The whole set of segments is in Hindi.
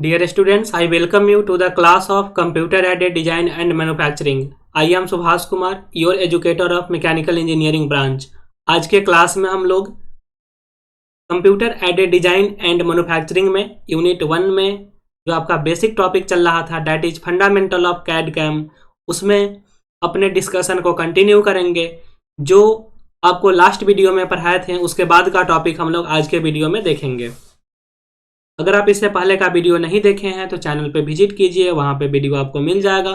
Dear students, I welcome you to the class of Computer-Aided Design and Manufacturing. I am Subhash Kumar, your educator of Mechanical Engineering branch. आज के क्लास में हम लोग computer aided design and manufacturing में यूनिट 1 में जो आपका बेसिक टॉपिक चल रहा था that is fundamental of CAD CAM, उसमें अपने डिस्कशन को कंटिन्यू करेंगे। जो आपको लास्ट वीडियो में पढ़ाए थे उसके बाद का टॉपिक हम लोग आज के वीडियो में देखेंगे। अगर आप इससे पहले का वीडियो नहीं देखे हैं तो चैनल पे विजिट कीजिए, वहाँ पे वीडियो आपको मिल जाएगा।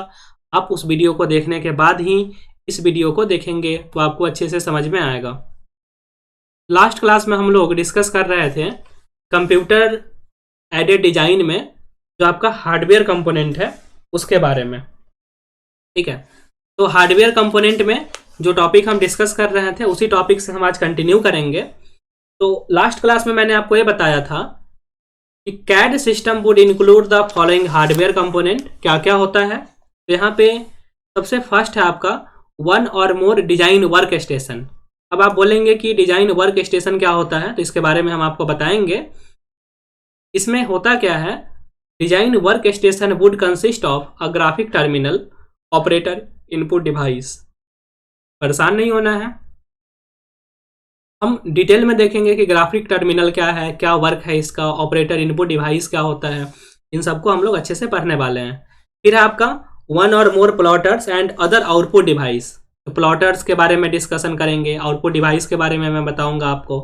आप उस वीडियो को देखने के बाद ही इस वीडियो को देखेंगे तो आपको अच्छे से समझ में आएगा। लास्ट क्लास में हम लोग डिस्कस कर रहे थे कंप्यूटर एडेड डिजाइन में जो आपका हार्डवेयर कंपोनेंट है उसके बारे में, ठीक है। तो हार्डवेयर कंपोनेंट में जो टॉपिक हम डिस्कस कर रहे थे उसी टॉपिक से हम आज कंटिन्यू करेंगे। तो लास्ट क्लास में मैंने आपको ये बताया था कि CAD system would include the following hardware component. क्या क्या होता है, तो यहाँ पे सबसे फर्स्ट है आपका वन और मोर डिजाइन वर्क स्टेशन। अब आप बोलेंगे कि डिजाइन वर्क स्टेशन क्या होता है, तो इसके बारे में हम आपको बताएंगे। इसमें होता क्या है, design work station would consist of a graphic terminal, operator, input device. परेशान नहीं होना है, हम डिटेल में देखेंगे कि ग्राफिक टर्मिनल क्या है, क्या वर्क है इसका, ऑपरेटर, इनपुट डिवाइस क्या होता है, इन सबको हम लोग अच्छे से पढ़ने वाले हैं। फिर है आपका वन और more plotters and other output device. तो प्लॉटर्स के बारे में डिस्कशन करेंगे, आउटपुट डिवाइस के बारे में मैं बताऊंगा आपको।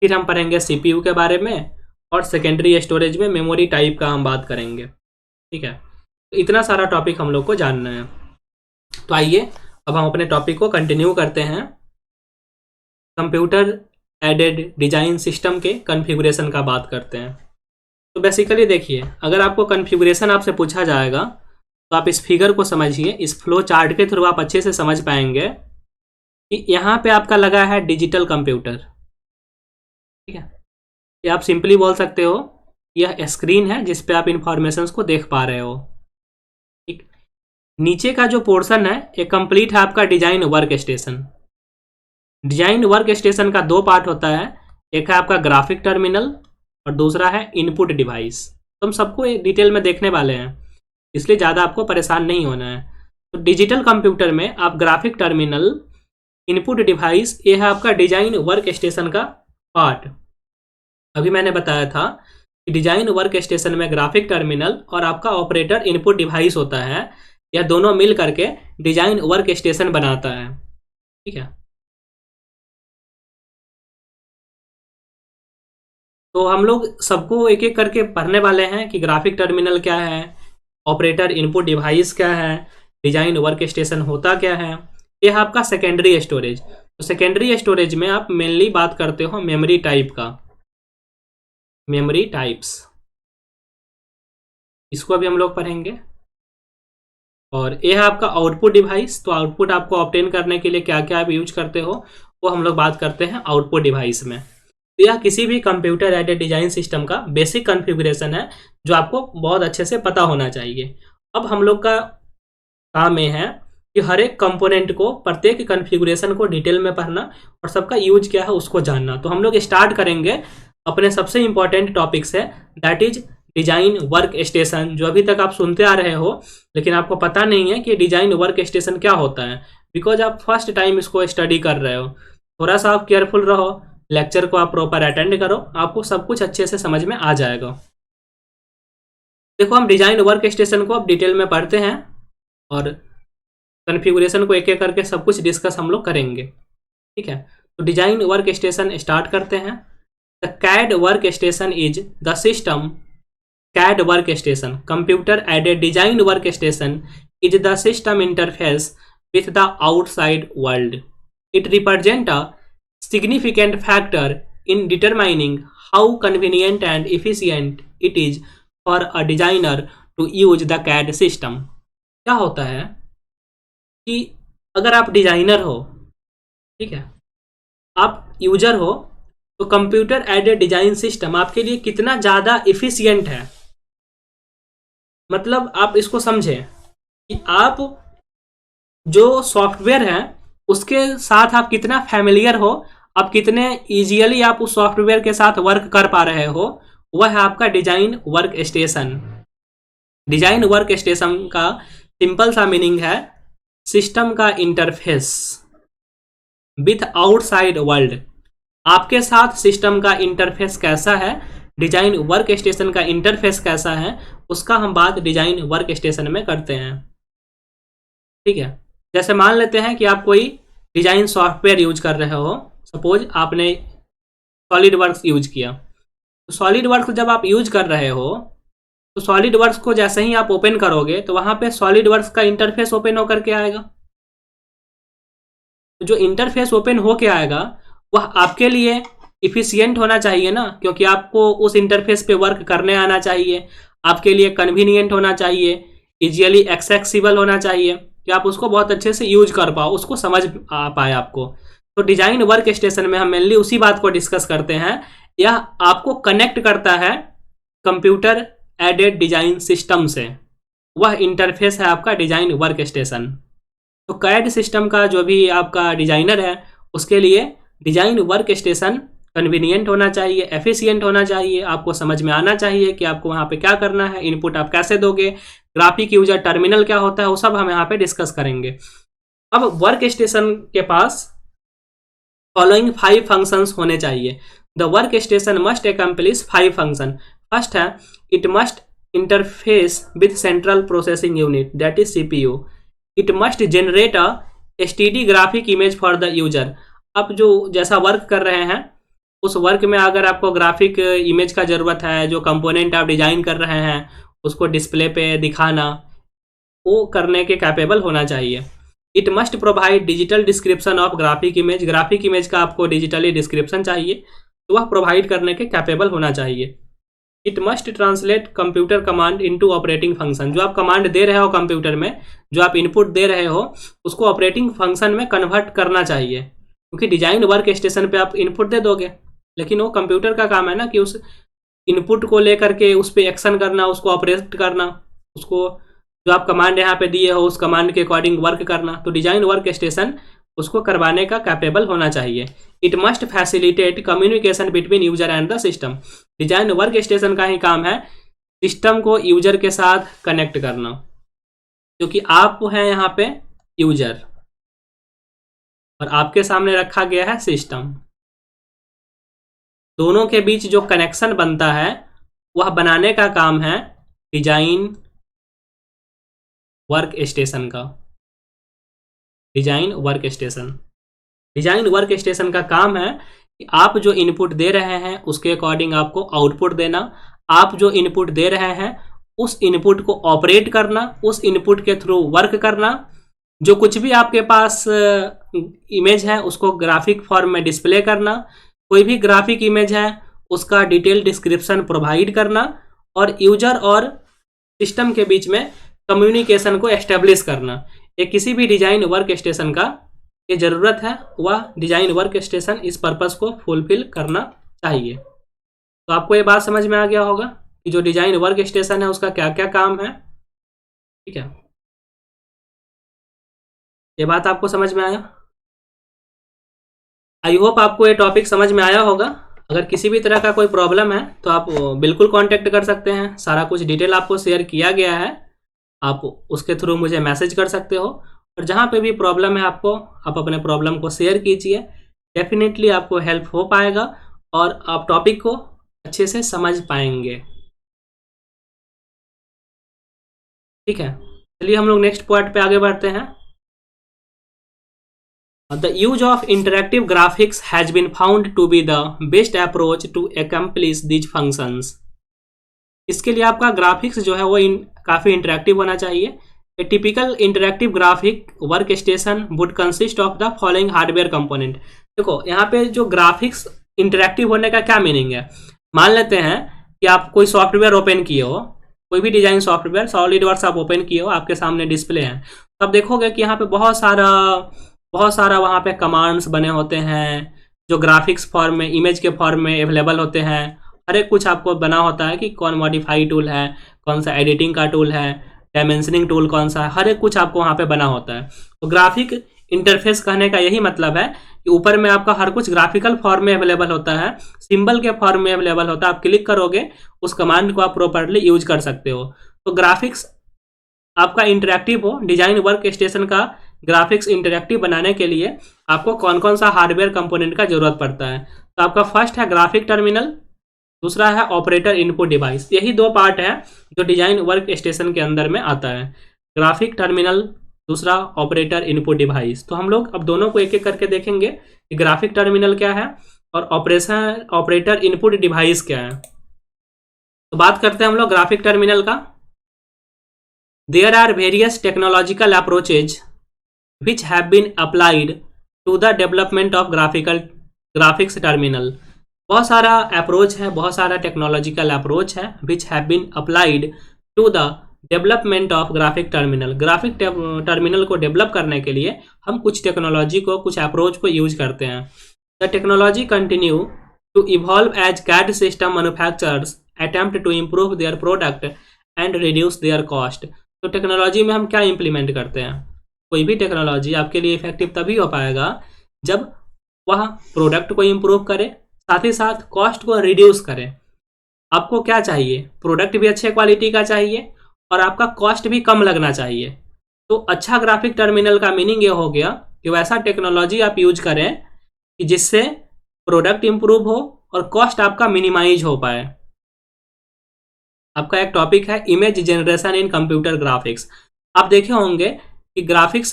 फिर हम पढ़ेंगे सीपीयू के बारे में और सेकेंडरी स्टोरेज में मेमोरी टाइप का हम बात करेंगे, ठीक है। तो इतना सारा टॉपिक हम लोग को जानना है। तो आइए अब हम अपने टॉपिक को कंटिन्यू करते हैं। कंप्यूटर एडेड डिजाइन सिस्टम के कॉन्फ़िगरेशन का बात करते हैं। तो बेसिकली देखिए, अगर आपको कॉन्फ़िगरेशन आपसे पूछा जाएगा तो आप इस फिगर को समझिए, इस फ्लो चार्ट के थ्रू आप अच्छे से समझ पाएंगे कि यहाँ पे आपका लगा है डिजिटल कंप्यूटर, ठीक है। ये आप सिंपली बोल सकते हो यह स्क्रीन है जिस पे आप इंफॉर्मेशंस को देख पा रहे हो, ठीक। नीचे का जो पोर्शन है ये कंप्लीट है आपका design work station. Design work station का दो पार्ट होता है, एक है आपका ग्राफिक टर्मिनल और दूसरा है इनपुट डिवाइस। तो हम सबको डिटेल में देखने वाले हैं, इसलिए ज़्यादा आपको परेशान नहीं होना है। तो डिजिटल कंप्यूटर में आप ग्राफिक टर्मिनल, इनपुट डिवाइस, ये है आपका डिजाइन वर्क स्टेशन का पार्ट। अभी मैंने बताया था कि डिजाइन वर्क स्टेशन में ग्राफिक टर्मिनल और आपका ऑपरेटर इनपुट डिवाइस होता है, यह दोनों मिल करके डिजाइन वर्क स्टेशन बनाता है, ठीक है। तो हम लोग सबको एक एक करके पढ़ने वाले हैं कि ग्राफिक टर्मिनल क्या है, ऑपरेटर इनपुट डिवाइस क्या है, डिजाइन वर्क स्टेशन होता क्या है। यह आपका सेकेंडरी स्टोरेज। तो सेकेंडरी स्टोरेज में आप मेनली बात करते हो मेमोरी टाइप का, मेमोरी टाइप्स, इसको अभी हम लोग पढ़ेंगे। और यह है आपका आउटपुट डिवाइस। तो आउटपुट आपको ऑब्टेन करने के लिए क्या क्या आप यूज करते हो वो हम लोग बात करते हैं आउटपुट डिवाइस में। तो यह किसी भी कंप्यूटर एडेड डिजाइन सिस्टम का बेसिक कॉन्फ़िगरेशन है जो आपको बहुत अच्छे से पता होना चाहिए। अब हम लोग का काम ये है कि हर एक कंपोनेंट को, प्रत्येक कॉन्फ़िगरेशन को डिटेल में पढ़ना और सबका यूज क्या है उसको जानना। तो हम लोग स्टार्ट करेंगे अपने सबसे इंपॉर्टेंट टॉपिक से, that is design work station. जो अभी तक आप सुनते आ रहे हो लेकिन आपको पता नहीं है कि डिजाइन वर्क स्टेशन क्या होता है, बिकॉज आप फर्स्ट टाइम इसको स्टडी कर रहे हो। थोड़ा सा आप केयरफुल रहो, लेक्चर को आप प्रॉपर अटेंड करो, आपको सब कुछ अच्छे से समझ में आ जाएगा। देखो, हम डिजाइन वर्क स्टेशन को अब डिटेल में पढ़ते हैं और कॉन्फ़िगरेशन को एक एक करके सब कुछ डिस्कस हम लोग करेंगे, ठीक है। तो डिजाइन वर्क स्टेशन स्टार्ट करते हैं। The CAD work station is the system, CAD work station, computer aided design work station is the system interface with the outside world. It represent a significant factor in determining how convenient and efficient it is for a designer to use the CAD system। क्या होता है कि अगर आप डिजाइनर हो, ठीक है, आप यूजर हो, तो कंप्यूटर एडेड डिजाइन सिस्टम आपके लिए कितना ज़्यादा इफिशियंट है। मतलब आप इसको समझें कि आप जो सॉफ्टवेयर है उसके साथ आप कितना फैमिलियर हो, आप कितने इजीली आप उस सॉफ्टवेयर के साथ वर्क कर पा रहे हो, वह है आपका design work station. Design work station का सिंपल सा मीनिंग है सिस्टम का इंटरफेस विथ आउटसाइड वर्ल्ड। आपके साथ सिस्टम का इंटरफेस कैसा है, डिजाइन वर्क स्टेशन का इंटरफेस कैसा है, उसका हम बात डिजाइन वर्क स्टेशन में करते हैं। ठीक है, जैसे मान लेते हैं कि आप कोई डिजाइन सॉफ्टवेयर यूज कर रहे हो, सपोज आपने सॉलिड वर्क्स यूज किया। तो सॉलिड वर्क्स जब आप यूज कर रहे हो तो सॉलिड वर्क्स को जैसे ही आप ओपन करोगे तो वहां पे सॉलिड वर्क्स का इंटरफेस ओपन होकर के आएगा। तो जो इंटरफेस ओपन होके आएगा वह आपके लिए इफिशियंट होना चाहिए ना, क्योंकि आपको उस इंटरफेस पे वर्क करने आना चाहिए, आपके लिए कन्वीनियंट होना चाहिए, इजीली एक्सेसिबल होना चाहिए कि आप उसको बहुत अच्छे से यूज कर पाओ, उसको समझ आ पाए आपको। तो डिजाइन वर्क स्टेशन में हम मेनली उसी बात को डिस्कस करते हैं। यह आपको कनेक्ट करता है कंप्यूटर एडेड डिजाइन सिस्टम से, वह इंटरफेस है आपका डिजाइन वर्क स्टेशन। तो कैड सिस्टम का जो भी आपका डिजाइनर है उसके लिए डिजाइन वर्क स्टेशन कन्वीनियंट होना चाहिए, एफिशिएंट होना चाहिए, आपको समझ में आना चाहिए कि आपको वहाँ पे क्या करना है, इनपुट आप कैसे दोगे, ग्राफिक यूजर टर्मिनल क्या होता है, वो सब हम यहाँ पे डिस्कस करेंगे। अब वर्क स्टेशन के पास फॉलोइंग 5 फंक्शंस होने चाहिए। The work station must accomplish 5 function. First है it must interface with central processing unit that is CPU. It must generate a STD graphic image for the user. आप जो जैसा वर्क कर रहे हैं उस वर्क में अगर आपको ग्राफिक इमेज का ज़रूरत है, जो कंपोनेंट आप डिजाइन कर रहे हैं उसको डिस्प्ले पे दिखाना, वो करने के कैपेबल होना चाहिए। It must provide digital description of graphic image. Graphic image का आपको डिजिटली डिस्क्रिप्शन चाहिए तो वह प्रोवाइड करने के कैपेबल होना चाहिए। It must translate computer command into operating function. जो आप कमांड दे रहे हो कंप्यूटर में, जो आप इनपुट दे रहे हो उसको ऑपरेटिंग फंक्शन में कन्वर्ट करना चाहिए, क्योंकि डिजाइन वर्क स्टेशन पे आप इनपुट दे दोगे लेकिन वो कंप्यूटर का काम है ना कि उस इनपुट को लेकर के उस पर एक्शन करना, उसको ऑपरेट करना, उसको जो आप कमांड यहाँ पे दिए हो उस कमांड के अकॉर्डिंग वर्क करना। तो डिजाइन वर्क स्टेशन उसको करवाने का कैपेबल होना चाहिए। It must facilitate communication between user and the system. Design work station का ही काम है सिस्टम को यूजर के साथ कनेक्ट करना, क्योंकि आप हैं यहाँ पे यूजर और आपके सामने रखा गया है सिस्टम। दोनों के बीच जो कनेक्शन बनता है वह बनाने का काम है डिजाइन वर्क स्टेशन का। Design work station, design work station का काम है कि आप जो इनपुट दे रहे हैं उसके अकॉर्डिंग आपको आउटपुट देना, आप जो इनपुट दे रहे हैं उस इनपुट को ऑपरेट करना, उस इनपुट के थ्रू वर्क करना, जो कुछ भी आपके पास इमेज है उसको ग्राफिक फॉर्म में डिस्प्ले करना, कोई भी ग्राफिक इमेज है उसका डिटेल डिस्क्रिप्शन प्रोवाइड करना और यूजर और सिस्टम के बीच में कम्युनिकेशन को एस्टेब्लिश करना। ये किसी भी डिजाइन वर्क स्टेशन का ये ज़रूरत है, वह डिजाइन वर्क स्टेशन इस पर्पस को फुलफिल करना चाहिए। तो आपको ये बात समझ में आ गया होगा कि जो डिजाइन वर्क स्टेशन है उसका क्या क्या काम है। ठीक है, ये बात आपको समझ में आया। आई होप आपको ये टॉपिक समझ में आया होगा। अगर किसी भी तरह का कोई प्रॉब्लम है तो आप बिल्कुल कांटेक्ट कर सकते हैं। सारा कुछ डिटेल आपको शेयर किया गया है, आप उसके थ्रू मुझे मैसेज कर सकते हो और जहाँ पे भी प्रॉब्लम है आपको, आप अपने प्रॉब्लम को शेयर कीजिए। डेफिनेटली आपको हेल्प हो पाएगा और आप टॉपिक को अच्छे से समझ पाएंगे। ठीक है, चलिए हम लोग नेक्स्ट पॉइंट पे आगे बढ़ते हैं। The use of interactive graphics has been found to be the best approach to accomplish these functions. इसके लिए आपका ग्राफिक्स जो है वो काफ़ी इंटरेक्टिव होना चाहिए। ए typical interactive graphic work station would consist of the following hardware component. देखो यहाँ पे जो ग्राफिक्स इंटरेक्टिव होने का क्या मीनिंग है। मान लेते हैं कि आप कोई सॉफ्टवेयर ओपन किए हो, कोई भी डिजाइन सॉफ्टवेयर, सॉलिड वर्क्स आप ओपन किए हो, आपके सामने डिस्प्ले है, तो आप देखोगे कि यहाँ पे बहुत सारा वहाँ पे कमांड्स बने होते हैं जो ग्राफिक्स फॉर्म में, इमेज के फॉर्म में अवेलेबल होते हैं। हर एक कुछ आपको बना होता है कि कौन मॉडिफाई टूल है, कौन सा एडिटिंग का टूल है, डायमेंशनिंग टूल कौन सा है, हर एक कुछ आपको वहाँ पे बना होता है। तो ग्राफिक इंटरफेस कहने का यही मतलब है कि ऊपर में आपका हर कुछ ग्राफिकल फॉर्म में अवेलेबल होता है, सिंबल के फॉर्म में अवेलेबल होता है। आप क्लिक करोगे उस कमांड को आप प्रॉपर्ली यूज कर सकते हो। तो ग्राफिक्स आपका इंटरेक्टिव हो, डिजाइन वर्क स्टेशन का ग्राफिक्स इंटरेक्टिव बनाने के लिए आपको कौन कौन सा हार्डवेयर कंपोनेंट का जरूरत पड़ता है। तो आपका फर्स्ट है ग्राफिक टर्मिनल, दूसरा है ऑपरेटर इनपुट डिवाइस। यही दो पार्ट है जो डिजाइन वर्क स्टेशन के अंदर में आता है, ग्राफिक टर्मिनल, दूसरा ऑपरेटर इनपुट डिवाइस। तो हम लोग अब दोनों को एक एक करके देखेंगे कि ग्राफिक टर्मिनल क्या है और ऑपरेटर इनपुट डिवाइस क्या है। तो बात करते हैं हम लोग ग्राफिक टर्मिनल का। There are various technological approaches which have been applied to the development of graphics terminal। बहुत सारा अप्रोच है, बहुत सारा टेक्नोलॉजिकल अप्रोच है which have been applied to the development of graphic terminal। Graphic terminal को डेवलप करने के लिए हम कुछ टेक्नोलॉजी को, कुछ अप्रोच को यूज करते हैं। The technology continue to evolve as CAD system manufacturers attempt to improve their product and reduce their cost. तो टेक्नोलॉजी में हम क्या इंप्लीमेंट करते हैं? कोई भी टेक्नोलॉजी आपके लिए इफेक्टिव तभी हो पाएगा जब वह प्रोडक्ट को इम्प्रूव करे, साथ ही साथ कॉस्ट को रिड्यूस करे। आपको क्या चाहिए? प्रोडक्ट भी अच्छे क्वालिटी का चाहिए और आपका कॉस्ट भी कम लगना चाहिए। तो अच्छा ग्राफिक टर्मिनल का मीनिंग ये हो गया कि वैसा टेक्नोलॉजी आप यूज करें कि जिससे प्रोडक्ट इम्प्रूव हो और कॉस्ट आपका मिनिमाइज हो पाए। आपका एक टॉपिक है image generation in computer graphics. आप देखे होंगे कि ग्राफिक्स,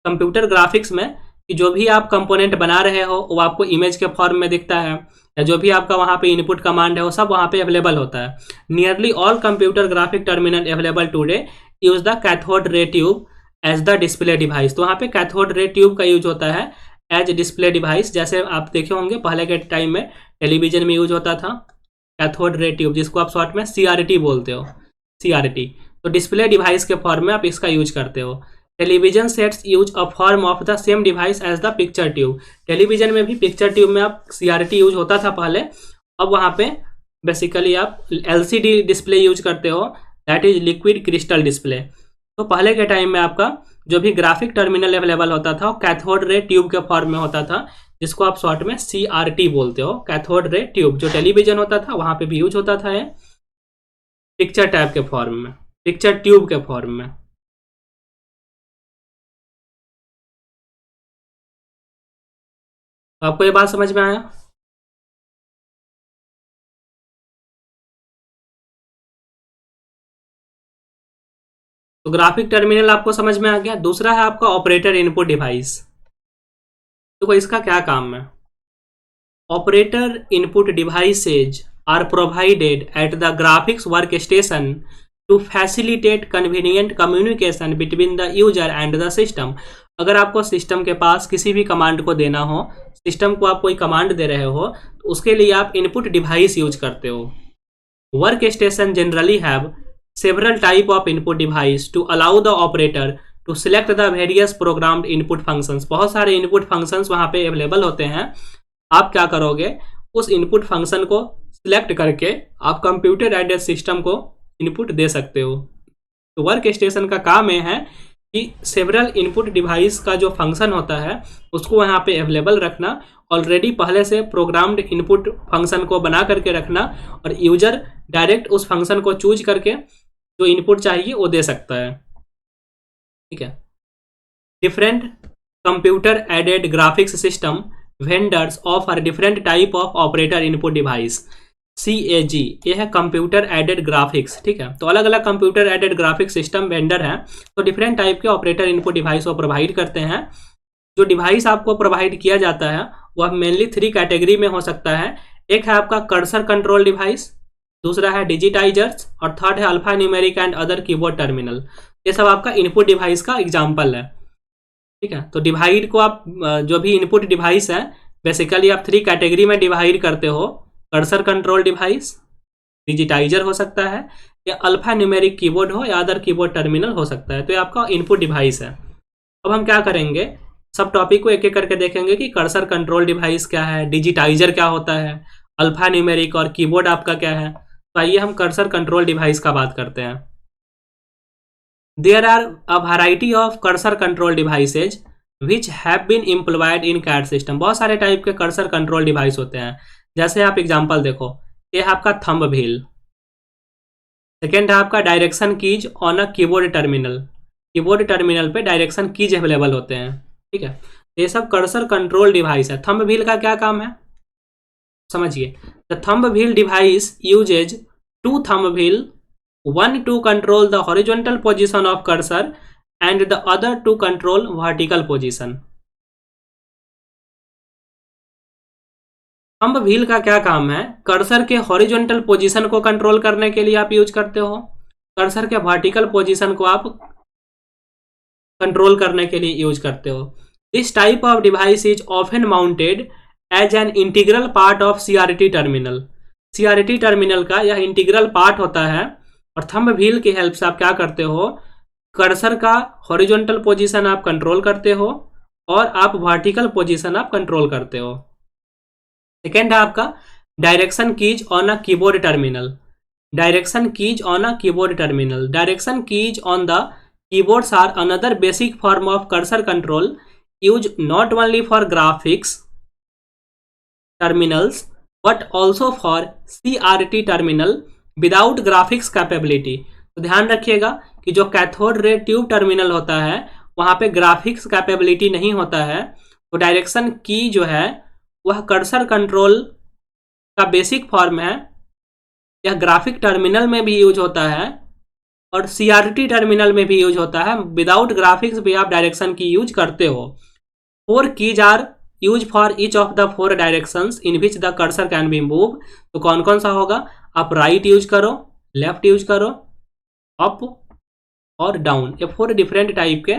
कंप्यूटर ग्राफिक्स में कि जो भी आप कंपोनेंट बना रहे हो वो आपको इमेज के फॉर्म में दिखता है, या जो भी आपका वहाँ पे इनपुट कमांड है वो सब वहाँ पे अवेलेबल होता है। Nearly all computer graphic terminal available today use the cathode ray tube as the display device. तो वहाँ पे कैथोड रे ट्यूब का यूज होता है एज डिस्प्ले डिवाइस। जैसे आप देखे होंगे पहले के टाइम में टेलीविजन में यूज होता था कैथोड रे ट्यूब, जिसको आप शॉर्ट में CRT बोलते हो, CRT। तो डिस्प्ले डिवाइस के फॉर्म में आप इसका यूज करते हो। Television sets use a form of the same device as the picture tube. Television में भी पिक्चर ट्यूब में आप CRT यूज होता था पहले, अब वहाँ पे बेसिकली आप LCD डिस्प्ले यूज करते हो, that is liquid crystal display. तो पहले के टाइम में आपका जो भी ग्राफिक टर्मिनल अवेलेबल होता था वो कैथोड रे ट्यूब के फॉर्म में होता था, जिसको आप शॉर्ट में CRT बोलते हो, कैथोड रे ट्यूब। जो टेलीविजन होता था वहाँ पे भी यूज होता था ये पिक्चर टैब के फॉर्म में, पिक्चर ट्यूब के फॉर्म में। तो आपको ये बात समझ में आया? तो ग्राफिक टर्मिनल आपको समझ में आ गया। दूसरा है आपका ऑपरेटर इनपुट डिवाइस। तो इसका क्या काम है? Operator input devices are provided at the graphics work station to facilitate convenient communication between the user and the system. अगर आपको सिस्टम के पास किसी भी कमांड को देना हो, सिस्टम को आप कोई कमांड दे रहे हो, तो उसके लिए आप इनपुट डिवाइस यूज करते हो। Work station generally have several type of input device to allow the operator to select the various programmed input functions। बहुत सारे input functions वहाँ पे अवेलेबल होते हैं। आप क्या करोगे? उस input function को सिलेक्ट करके आप कंप्यूटर एडेड सिस्टम को इनपुट दे सकते हो। तो वर्क स्टेशन का काम यह है कि सेवरल इनपुट डिवाइस का जो फंक्शन होता है उसको वहाँ पे अवेलेबल रखना, ऑलरेडी पहले से प्रोग्राम्ड इनपुट फंक्शन को बना करके रखना, और यूजर डायरेक्ट उस फंक्शन को चूज करके जो इनपुट चाहिए वो दे सकता है। ठीक है। Different computer aided graphics system vendors offer different type of operator input device, CAG। ये है कंप्यूटर एडेड ग्राफिक्स। ठीक है। तो अलग अलग computer aided graphics system vendor हैं, तो डिफरेंट टाइप के ऑपरेटर इनपुट डिवाइस वो प्रोवाइड करते हैं। जो डिवाइस आपको प्रोवाइड किया जाता है वह मेनली 3 कैटेगरी में हो सकता है। एक है आपका कर्सर कंट्रोल डिवाइस, दूसरा है डिजिटाइजर्स, और थर्ड है alpha numeric and other keyboard terminal. ये सब आपका इनपुट डिवाइस का एग्जाम्पल है। ठीक है। तो डिवाइड को आप जो भी इनपुट डिवाइस है बेसिकली आप 3 कैटेगरी में डिवाइड करते हो। कर्सर कंट्रोल डिवाइस, डिजिटाइजर हो सकता है, या अल्फा न्यूमेरिक कीबोर्ड हो, या अदर कीबोर्ड टर्मिनल हो सकता है। तो ये आपका इनपुट डिवाइस है। अब हम क्या करेंगे, सब टॉपिक को एक एक करके देखेंगे कि कर्सर कंट्रोल डिवाइस क्या है, डिजिटाइजर क्या होता है, अल्फा न्यूमेरिक और कीबोर्ड आपका क्या है। तो आइए हम कर्सर कंट्रोल डिवाइस का बात करते हैं। There are a variety of cursor control devices which have been employed in CAD system. बहुत सारे टाइप के कर्सर कंट्रोल डिवाइस होते हैं। जैसे आप एग्जांपल देखो, ये है आपका थंब व्हील। सेकेंड है आपका direction keys on a keyboard terminal. Keyboard terminal पे डायरेक्शन कीज अवेलेबल होते हैं, ठीक है। ये सब कर्सर कंट्रोल डिवाइस है। थंब व्हील का क्या काम है समझिए। The thumb wheel device uses two thumb wheel, one to control the horizontal position of cursor and the other to control vertical position। Thumb wheel का क्या काम है, कर्सर के हॉरिजॉन्टल पोजीशन को कंट्रोल करने के लिए आप यूज करते हो, कर्सर के वर्टिकल पोजीशन को आप कंट्रोल करने के लिए यूज करते हो। This type of device is often mounted as an integral part of CRT terminal. CRT terminal का यह इंटीग्रल पार्ट होता है। और थंब व्हील की हेल्प से आप क्या करते हो, कर्सर का हॉरिजॉन्टल पोजीशन आप कंट्रोल करते हो और आप वर्टिकल पोजीशन आप कंट्रोल करते हो। सेकेंड है आपका direction keys on a keyboard terminal. Direction keys on a keyboard terminal. Direction keys on the keyboards are another basic form of cursor control used not only for graphics terminals but also for CRT terminal without graphics capability। तो ध्यान रखिएगा कि जो कैथोड रे ट्यूब टर्मिनल होता है वहां पे ग्राफिक्स कैपेबिलिटी नहीं होता है। तो डायरेक्शन की जो है वह कर्सर कंट्रोल का बेसिक फॉर्म है। यह ग्राफिक टर्मिनल में भी यूज होता है और सीआरटी टर्मिनल में भी यूज होता है। विदाउट ग्राफिक्स भी आप डायरेक्शन की यूज करते हो। 4 keys are use for each of the 4 directions in which the cursor can be move. तो कौन कौन सा होगा, आप राइट यूज करो, लेफ्ट यूज करो, अप और डाउन। ये 4 डिफरेंट टाइप के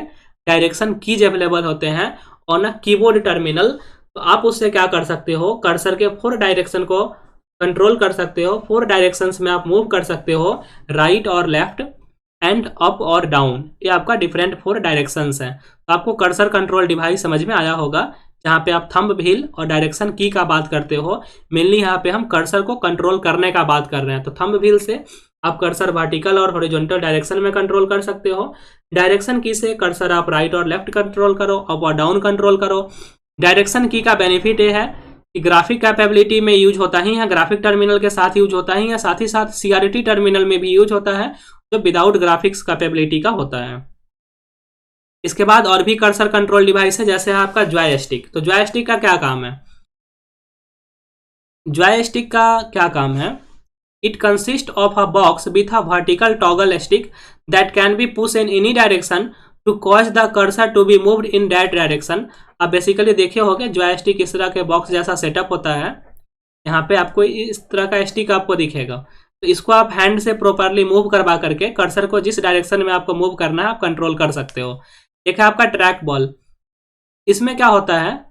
डायरेक्शन कीज अवेलेबल होते हैं ऑन अ कीबोर्ड टर्मिनल। तो आप उससे क्या कर सकते हो, कर्सर के 4 डायरेक्शन को कंट्रोल कर सकते हो। 4 डायरेक्शंस में आप मूव कर सकते हो, राइट और लेफ्ट एंड अप और डाउन। ये आपका डिफरेंट 4 डायरेक्शंस हैं। तो आपको कर्सर कंट्रोल डिवाइस समझ में आया होगा, जहाँ पे आप थंब व्हील और डायरेक्शन की का बात करते हो। मेनली यहाँ पे हम कर्सर को कंट्रोल करने का बात कर रहे हैं। तो थंब व्हील से आप कर्सर वर्टिकल और हॉरिजॉन्टल डायरेक्शन में कंट्रोल कर सकते हो। डायरेक्शन की से कर्सर आप राइट और लेफ्ट कंट्रोल करो, अप और डाउन कंट्रोल करो। डायरेक्शन की का बेनिफिट ये है कि ग्राफिक कैपेबिलिटी में यूज होता ही है, ग्राफिक टर्मिनल के साथ यूज होता ही है, साथ ही साथ सीआरटी टर्मिनल में भी यूज होता है जो विदाउट ग्राफिक्स कैपेबिलिटी का होता है। इसके बाद और भी कर्सर कंट्रोल डिवाइस है, जैसे है आपका जॉयस्टिक। तो जॉयस्टिक का क्या काम है, जॉयस्टिक का क्या काम है, it consist of a box with a vertical toggle stick that can be push in any direction to cause the cursor to be moved in that direction. आप बेसिकली देखे होंगे जॉयस्टिक इस तरह के बॉक्स जैसा सेटअप होता है। यहाँ पे आपको इस तरह का स्टिक आपको दिखेगा। तो इसको आप हैंड से प्रॉपरली मूव करवा करके कर्सर को जिस डायरेक्शन में आपको मूव करना है आप कंट्रोल कर सकते हो। एक है आपका ट्रैक बॉल। इसमें क्या होता है,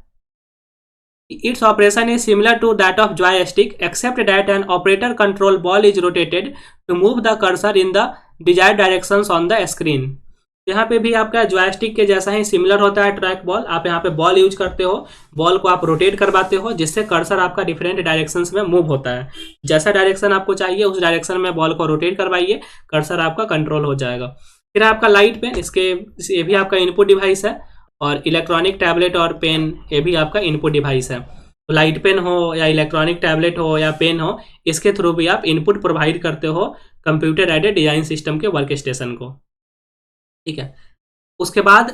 its operation is similar to that of joystick except that an operator control ball is rotated to move the cursor in the desired directions on the screen. यहाँ पे भी आपका जॉयस्टिक के जैसा ही सिमिलर होता है ट्रैक बॉल। आप यहाँ पे बॉल यूज करते हो, बॉल को आप रोटेट करवाते हो जिससे कर्सर आपका डिफरेंट डायरेक्शंस में मूव होता है। जैसा डायरेक्शन आपको चाहिए उस डायरेक्शन में बॉल को रोटेट करवाइए, कर्सर आपका कंट्रोल हो जाएगा। फिर आपका लाइट पेन, ये भी आपका इनपुट डिवाइस है। और इलेक्ट्रॉनिक टैबलेट और पेन, ये भी आपका इनपुट डिवाइस है। तो लाइट पेन हो या इलेक्ट्रॉनिक टैबलेट हो या पेन हो, इसके थ्रू भी आप इनपुट प्रोवाइड करते हो कंप्यूटर एडेड डिजाइन सिस्टम के वर्क स्टेशन को, ठीक है। उसके बाद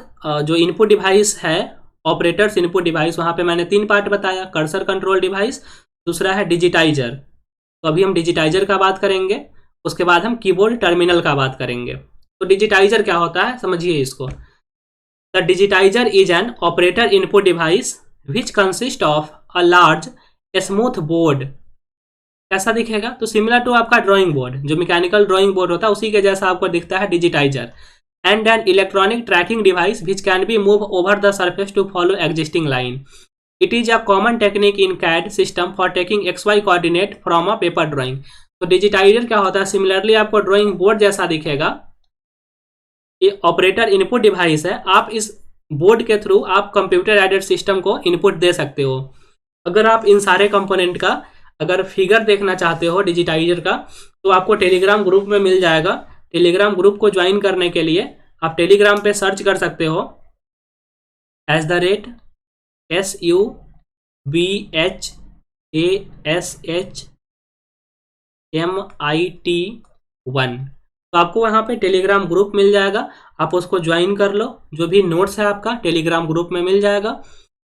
जो इनपुट डिवाइस है, ऑपरेटर्स इनपुट डिवाइस, वहाँ पे मैंने 3 पार्ट बताया, कर्सर कंट्रोल डिवाइस, दूसरा है डिजिटाइजर। तो अभी हम डिजिटाइजर का बात करेंगे, उसके बाद हम कीबोर्ड टर्मिनल का बात करेंगे। तो डिजिटाइजर क्या होता है समझिए इसको। The digitiser is an operator input device which consist of a large smooth board. कैसा दिखेगा, तो सिमिलर टू आपका ड्राइंग बोर्ड, जो मैकेनिकल ड्राइंग बोर्ड होता है उसी के जैसा आपको दिखता है digitiser. and an electronic tracking device which can be moved over the surface to follow existing line. It is a common technique in CAD system for taking XY coordinate from a paper drawing. तो डिजिटाइजर क्या होता है, सिमिलरली आपको ड्राइंग बोर्ड जैसा दिखेगा। ये ऑपरेटर इनपुट डिवाइस है। आप इस बोर्ड के थ्रू आप कंप्यूटर एडेड सिस्टम को इनपुट दे सकते हो। अगर आप इन सारे कंपोनेंट का अगर फिगर देखना चाहते हो डिजिटाइजर का, तो आपको टेलीग्राम ग्रुप में मिल जाएगा। टेलीग्राम ग्रुप को ज्वाइन करने के लिए आप टेलीग्राम पे सर्च कर सकते हो @SUBHASHMIT1। तो आपको वहाँ पे टेलीग्राम ग्रुप मिल जाएगा, आप उसको ज्वाइन कर लो। जो भी नोट्स है आपका टेलीग्राम ग्रुप में मिल जाएगा।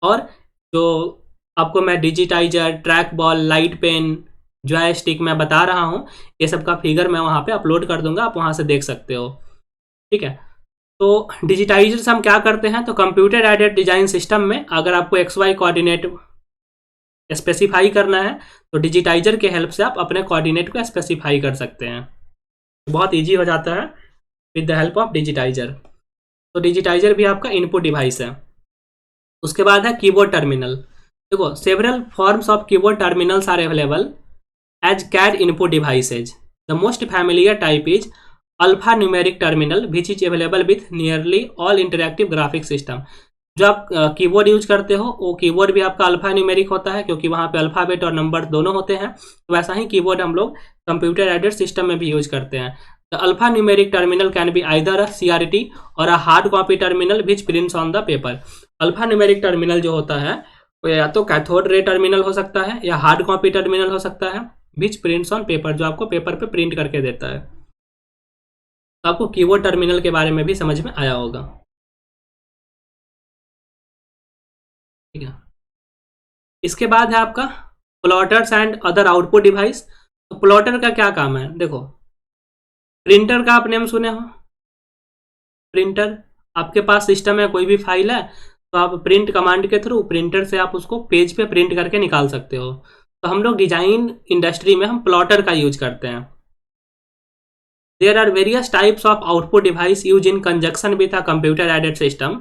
और जो आपको मैं digitiser, track ball, light pen, joystick मैं बता रहा हूँ, ये सब का फिगर मैं वहाँ पे अपलोड कर दूंगा, आप वहाँ से देख सकते हो। ठीक है। तो डिजिटाइजर से हम क्या करते हैं, तो कंप्यूटर एडेड डिजाइन सिस्टम में अगर आपको XY कोऑर्डिनेट स्पेसिफाई करना है तो डिजिटाइजर के हेल्प से आप अपने कोऑर्डिनेट को स्पेसिफाई कर सकते हैं। बहुत इजी हो जाता है with the help of digitiser. तो डिजिटाइजर भी आपका इनपुट डिवाइस है। उसके बाद है कीबोर्ड टर्मिनल। देखो, several forms of keyboard terminals are available as CAD input devices. The most familiar type is alpha numeric terminal which is available with nearly all interactive graphic system. जो आप कीबोर्ड यूज करते हो वो कीबोर्ड भी आपका अल्फा न्यूमेरिक होता है, क्योंकि वहाँ पे अल्फाबेट और नंबर दोनों होते हैं। तो वैसा ही कीबोर्ड हम लोग कंप्यूटर एडेड सिस्टम में भी यूज करते हैं। The alpha numeric terminal can be either a CRT और a hard copy terminal which prints on the paper. Alpha numeric terminal जो होता है वो या तो कैथोड रे टर्मिनल हो सकता है या हार्ड कॉपी टर्मिनल हो सकता है विच प्रिंट्स ऑन पेपर, जो आपको पेपर पे प्रिंट करके देता है। तो आपको कीबोर्ड टर्मिनल के बारे में भी समझ में आया होगा। ठीक है। इसके बाद है आपका plotters and other output device. तो प्लॉटर का क्या काम है, देखो, प्रिंटर का आप नेम सुने हो। प्रिंटर, आपके पास सिस्टम है, कोई भी फाइल है तो आप प्रिंट कमांड के थ्रू प्रिंटर से आप उसको पेज पे प्रिंट करके निकाल सकते हो। तो हम लोग डिजाइन इंडस्ट्री में हम प्लॉटर का यूज करते हैं। There are various types of output device use in conjunction with a computer aided system.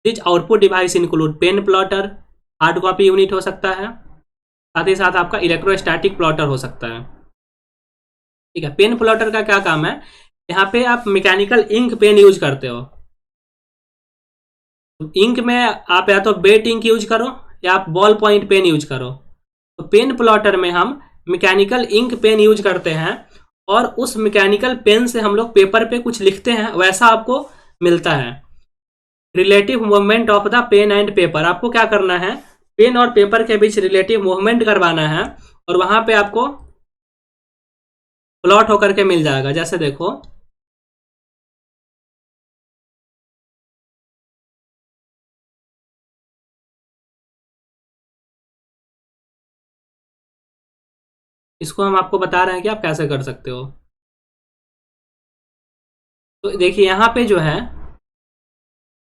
This output device include pen plotter, hard copy unit हो सकता है, साथ ही साथ आपका इलेक्ट्रोस्टैटिक प्लॉटर हो सकता है। ठीक है। पेन प्लॉटर का क्या काम है, यहाँ पे आप मैकेनिकल इंक पेन यूज करते हो। इंक में आप या तो बेट इंक यूज करो या आप बॉल पॉइंट पेन यूज करो। तो पेन प्लॉटर में हम मैकेनिकल इंक पेन यूज करते हैं और उस मैकेनिकल पेन से हम लोग पेपर पे कुछ लिखते हैं, वैसा आपको मिलता है। Relative movement of the pen and paper, आपको क्या करना है, पेन और पेपर के बीच रिलेटिव मूवमेंट करवाना है और वहां पे आपको प्लॉट होकर के मिल जाएगा। जैसे देखो, इसको हम आपको बता रहे हैं कि आप कैसे कर सकते हो। तो देखिए यहाँ पे जो है,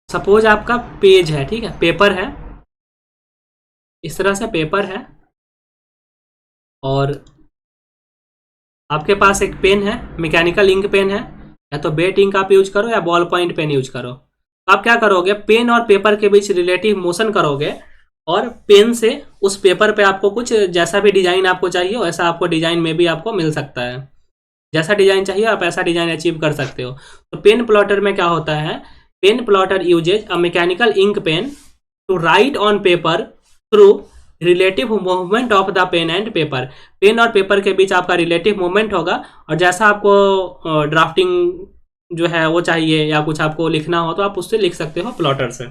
सपोज आपका पेज है, ठीक है, पेपर है, इस तरह से पेपर है और आपके पास एक पेन है, मैकेनिकल इंक पेन है, या तो बेट इंक आप यूज करो या बॉल पॉइंट पेन यूज करो। तो आप क्या करोगे, पेन और पेपर के बीच रिलेटिव मोशन करोगे और पेन से उस पेपर पे आपको कुछ जैसा भी डिजाइन आपको चाहिए वैसा आपको डिजाइन में भी आपको मिल सकता है। जैसा डिजाइन चाहिए आप ऐसा डिजाइन अचीव कर सकते हो। तो पेन प्लॉटर में क्या होता है, pen plotter uses a mechanical ink pen to write on paper through relative movement of the pen and paper. Pen और पेपर के बीच आपका रिलेटिव मूवमेंट होगा और जैसा आपको ड्राफ्टिंग जो है वो चाहिए या कुछ आपको लिखना हो तो आप उससे लिख सकते हो प्लॉटर से।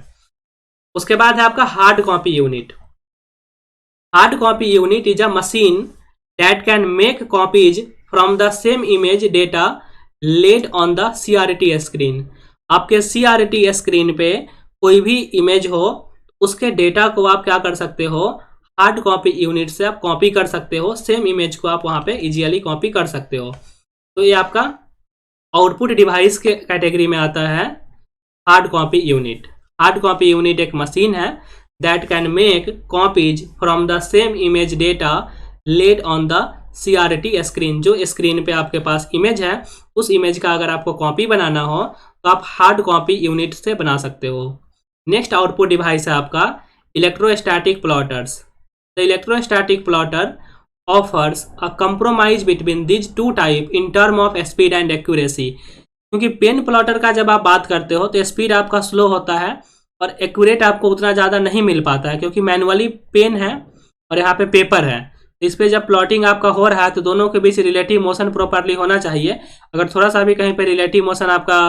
उसके बाद है आपका hard copy unit. Hard copy unit is a machine that can make copies from the same image data laid on the CRT screen. आपके CRT स्क्रीन पे कोई भी इमेज हो, उसके डेटा को आप क्या कर सकते हो, हार्ड कॉपी यूनिट से आप कॉपी कर सकते हो। सेम इमेज को आप वहां पे इजीली कॉपी कर सकते हो। तो ये आपका आउटपुट डिवाइस के कैटेगरी में आता है hard copy unit. Hard copy unit एक मशीन है that can make copies from the same image data laid on the CRT screen. जो स्क्रीन पे आपके पास इमेज है, उस इमेज का अगर आपको कॉपी बनाना हो तो आप हार्ड कॉपी यूनिट से बना सकते हो। नेक्स्ट आउटपुट डिवाइस है आपका electrostatic plotters. The electrostatic plotter offers a compromise between these two type in term of speed and accuracy. क्योंकि पेन प्लॉटर का जब आप बात करते हो तो स्पीड आपका स्लो होता है और एक्यूरेट आपको उतना ज़्यादा नहीं मिल पाता है, क्योंकि मैनुअली पेन है और यहाँ पे पेपर है। इस पे जब प्लॉटिंग आपका हो रहा है तो दोनों के बीच रिलेटिव मोशन प्रॉपरली होना चाहिए। अगर थोड़ा सा भी कहीं पे रिलेटिव मोशन आपका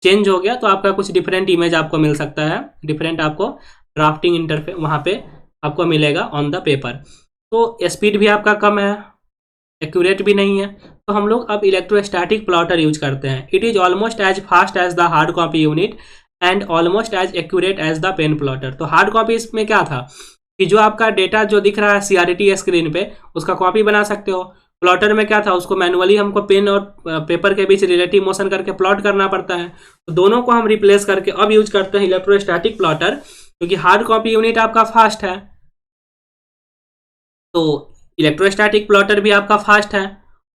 चेंज हो गया तो आपका कुछ डिफरेंट इमेज आपको मिल सकता है, डिफरेंट आपको ड्राफ्टिंग इंटरफेस वहाँ पे आपको मिलेगा ऑन द पेपर। तो स्पीड भी आपका कम है, एक्यूरेट भी नहीं है, तो हम लोग अब इलेक्ट्रोस्टैटिक प्लॉटर यूज करते हैं। It is almost as fast as the hard copy unit and almost as accurate as the pen plotter. तो हार्ड कॉपी इसमें क्या था कि जो आपका डेटा जो दिख रहा है CRT स्क्रीन पे उसका कॉपी बना सकते हो। प्लॉटर में क्या था, उसको मैनुअली हमको पेन और पेपर के बीच रिलेटिव मोशन करके प्लॉट करना पड़ता है। तो दोनों को हम रिप्लेस करके अब यूज करते हैं इलेक्ट्रोस्टैटिक प्लॉटर, क्योंकि हार्ड कॉपी यूनिट आपका फास्ट है, तो इलेक्ट्रोस्टैटिक प्लॉटर भी आपका फास्ट है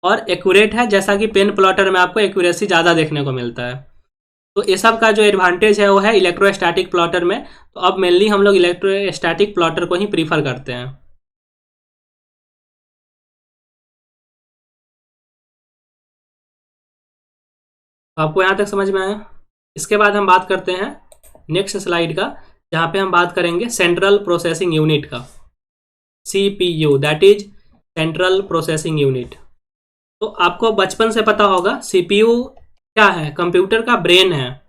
और एक्यूरेट है, जैसा कि पेन प्लॉटर में आपको एक्यूरेसी ज़्यादा देखने को मिलता है। तो ये सब का जो एडवांटेज है वो है इलेक्ट्रोस्टैटिक प्लॉटर में। तो अब मेनली हम लोग इलेक्ट्रोस्टैटिक प्लॉटर को ही प्रीफर करते हैं। तो आपको यहाँ तक समझ में आया। इसके बाद हम बात करते हैं नेक्स्ट स्लाइड का, जहाँ पे हम बात करेंगे सेंट्रल प्रोसेसिंग यूनिट का, CPU, that is central processing unit. तो आपको बचपन से पता होगा CPU क्या है, कंप्यूटर का ब्रेन है।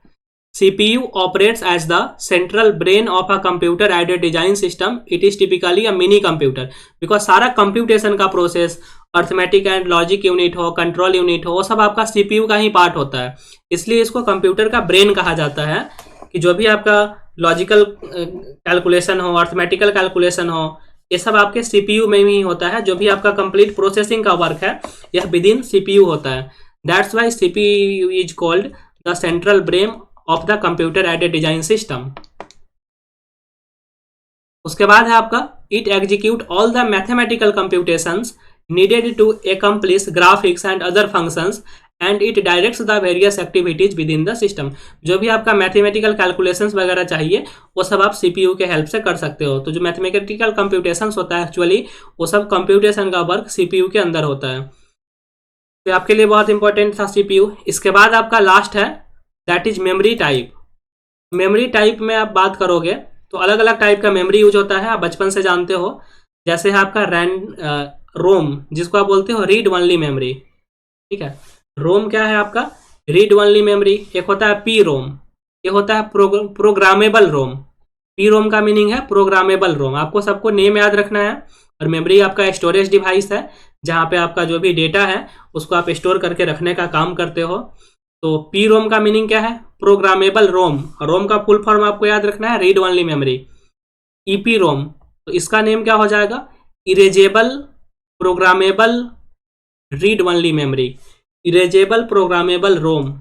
CPU operates as the central brain of a computer aided design system. It is typically a mini computer because सारा कंप्यूटेशन का process, arithmetic and logic unit हो, कंट्रोल यूनिट हो, वो सब आपका CPU का ही पार्ट होता है। इसलिए इसको कंप्यूटर का ब्रेन कहा जाता है, कि जो भी आपका लॉजिकल कैलकुलेशन हो, अर्थमेटिकल कैलकुलेशन हो, ये सब आपके CPU में ही होता है। जो भी आपका कंप्लीट प्रोसेसिंग का वर्क है यह विद इन CPU होता है। That's why CPU is called the central brain of the computer aided design system. उसके बाद है आपका it execute all the mathematical computations needed to accomplish graphics and other functions and it directs the various activities within the system. जो भी आपका मैथमेटिकल कैलकुलेशंस वगैरह चाहिए वो सब आप CPU के हेल्प से कर सकते हो। तो जो मैथमेटिकल कंप्यूटेशंस होता है एक्चुअली वो सब कंप्यूटेशन का वर्क CPU के अंदर होता है। तो आपके लिए बहुत इंपॉर्टेंट था CPU। इसके बाद आपका लास्ट है that is memory type. Memory type में आप बात करोगे तो अलग अलग टाइप का मेमोरी यूज होता है, आप बचपन से जानते हो। जैसे है आपका रोम, जिसको आप बोलते हो रीड ओनली मेमोरी, ठीक है। रोम क्या है आपका, रीड ओनली मेमोरी। एक होता है पी रोम, ये होता है प्रोग्रामेबल रोम। पी रोम का मीनिंग है प्रोग्रामेबल रोम। आपको सबको नेम याद रखना है। और मेमोरी आपका स्टोरेज डिवाइस है, जहाँ पे आपका जो भी डेटा है उसको आप स्टोर करके रखने का काम करते हो। तो पी रोम का मीनिंग क्या है, प्रोग्रामेबल रोम। रोम का फुल फॉर्म आपको याद रखना है, read only memory. E P ROM, तो इसका नेम क्या हो जाएगा, erasable programmable read only memory, erasable programmable ROM.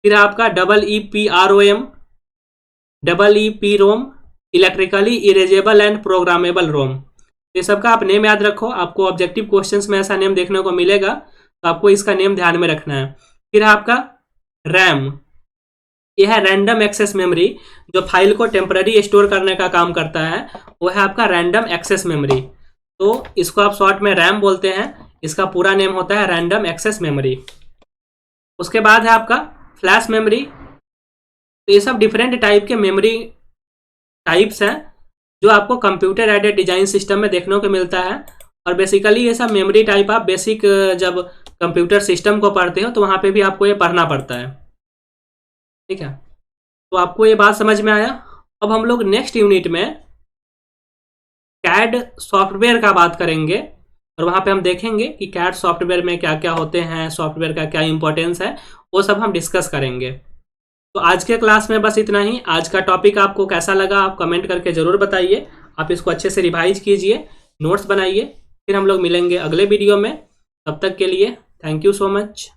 फिर आपका EEPROM, EEP ROM, electrically erasable and programmable ROM. ये सबका आप नेम याद रखो। आपको ऑब्जेक्टिव क्वेश्चंस में ऐसा नेम देखने को मिलेगा, तो आपको इसका नेम ध्यान में रखना है। फिर आपका रैम, यह है रैंडम एक्सेस मेमोरी, जो फाइल को टेम्पररी स्टोर करने का काम करता है, वो है आपका रैंडम एक्सेस मेमोरी। तो इसको आप शॉर्ट में रैम बोलते हैं, इसका पूरा नेम होता है रैंडम एक्सेस मेमोरी। उसके बाद है आपका फ्लैश मेमोरी। तो ये सब डिफरेंट टाइप के मेमोरी टाइप्स हैं जो आपको कंप्यूटर एडेड डिजाइन सिस्टम में देखने को मिलता है। और बेसिकली ये सब मेमोरी टाइप आप बेसिक जब कंप्यूटर सिस्टम को पढ़ते हो तो वहाँ पे भी आपको ये पढ़ना पड़ता है, ठीक है। तो आपको ये बात समझ में आया। अब हम लोग नेक्स्ट यूनिट में कैड सॉफ्टवेयर का बात करेंगे, और वहाँ पे हम देखेंगे कि कैड सॉफ्टवेयर में क्या क्या होते हैं, सॉफ्टवेयर का क्या इंपॉर्टेंस है, वो सब हम डिस्कस करेंगे। तो आज के क्लास में बस इतना ही। आज का टॉपिक आपको कैसा लगा आप कमेंट करके ज़रूर बताइए। आप इसको अच्छे से रिवाइज कीजिए, नोट्स बनाइए। फिर हम लोग मिलेंगे अगले वीडियो में। तब तक के लिए थैंक यू सो मच।